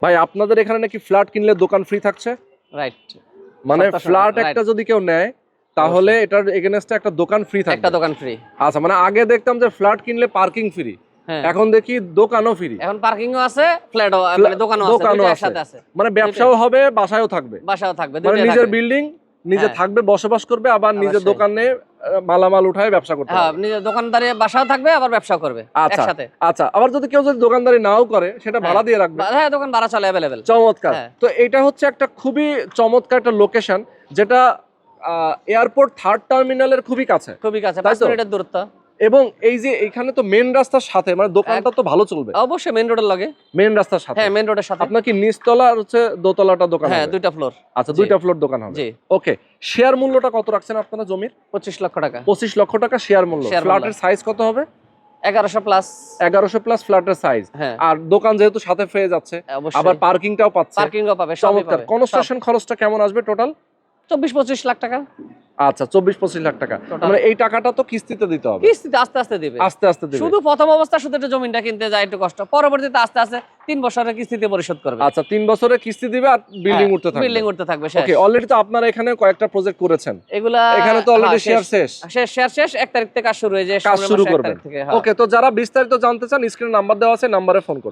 ভাই আপনাদের এখানে নাকি ফ্ল্যাট কিনলে দোকান ফ্রি থাকছে? রাইট। মানে সপ্তাহ ফ্ল্যাট right. একটা যদি কেউ নেয় তাহলে এটার এগেইনস্টে একটা দোকান ফ্রি থাকবে। একটা দোকান ফ্রি। আচ্ছা, মানে আগে দেখতাম যে ফ্ল্যাট কিনলে পার্কিং ফ্রি, হ্যাঁ। এখন দেখি দোকানও ফ্রি। এখন পার্কিংও আছে, ফ্ল্যাটও মানে দোকানও আছে, দুটো একসাথে আছে। মানে ব্যবসাও হবে, বাসায়ও থাকবে। বাসাও থাকবে, মানে দুটোই নিজের থাকবে। বিল্ডিং নিজে হ্যাঁ। থাকবে, বসবাস করবে, আবার নিজের অবশ্যই। দোকানে মালামাল উঠায় ব্যবসা করতে হ্যাঁ, পারবে। নিজের দোকানদারি বাসাও থাকবে আবার ব্যবসাও করবে আচ্ছা একসাথে। আচ্ছা, আবার যদি কেউ যদি দোকানদারি নাও করে সেটা ভাড়া দিয়ে রাখবে। হ্যাঁ, দোকান ভাড়া চলে अवेलेबल। চমৎকার। হ্যাঁ। তো এটা হচ্ছে একটা খুবই চমৎকার একটা লোকেশন, যেটা এয়ারপোর্ট 3rd টার্মিনালের খুবই কাছে। খুবই কাছে, তাই 5 তো? মিনিটের দূরত্ব। এবং এই যে এখানে তো মেন রাস্তার সাথে, মানে দোকানটা তো ভালো চলবে অবশ্যই মেইন রোডের লগে। মেন রাস্তার সাথে। হ্যাঁ, মেইন রোডের সাথে। আপনার কি নিচতলা আর হচ্ছে দোতলাটা দোকান হ্যাঁ, হবে? দুইটা ফ্লোর। আচ্ছা, জি। দুইটা ফ্লোর দোকান হবে। জি। ওকে, শেয়ার মূল্যটা কত রাখছেন আপনারা জমির? 25 লক্ষ টাকা। 25 লক্ষ টাকা শেয়ার মূল্য। শেয়ার মূল্য। ফ্ল্যাটের সাইজ কত হবে? 1100 প্লাস। 1100 প্লাস ফ্ল্যাটের সাইজ। হ্যাঁ। আর দোকান যেহেতু সাথে পেয়ে যাচ্ছে, অবশ্যই। আবার পার্কিংটাও পাচ্ছে। পার্কিংও পাবে, সবই চমৎকার। পাবে। কনস্ট্রাকশন খরচটা কেমন আসবে টোটাল? 24-25 লাখ টাকা। আচ্ছা, 24-25 লাখ টাকা। Total। মানে এই টাকাটা তো কিস্তিতে দিতে হবে। কিস্তিতে আস্তে আস্তে দিবে। আস্তে আস্তে দিবে। শুধু প্রথম অবস্থা শুধু একটা জমিটা কিনতে যায় একটু কষ্ট, পরবর্তীতে আস্তে আস্তে 3 বছরের কিস্তিতে পরিশোধ করবে। আচ্ছা, 3 বছরের কিস্তি দিবে আর বিল্ডিং উঠতে থাকবে। বিল্ডিং উঠতে থাকবে, শেষ। ওকে, অলরেডি তো আপনারা এখানে কয়েকটা প্রজেক্ট করেছেন। এগুলা এখানে তো অলরেডি শেয়ার শেষ। শেয়ার শেষ 1 তারিখ থেকে কাজ শুরু হয়ে যায়। কাজ শুরু করবেন। ওকে, তো যারা বিস্তারিত জানতে চান স্ক্রিনে নাম্বার দেওয়া আছে, নাম্বারে ফোন করুন।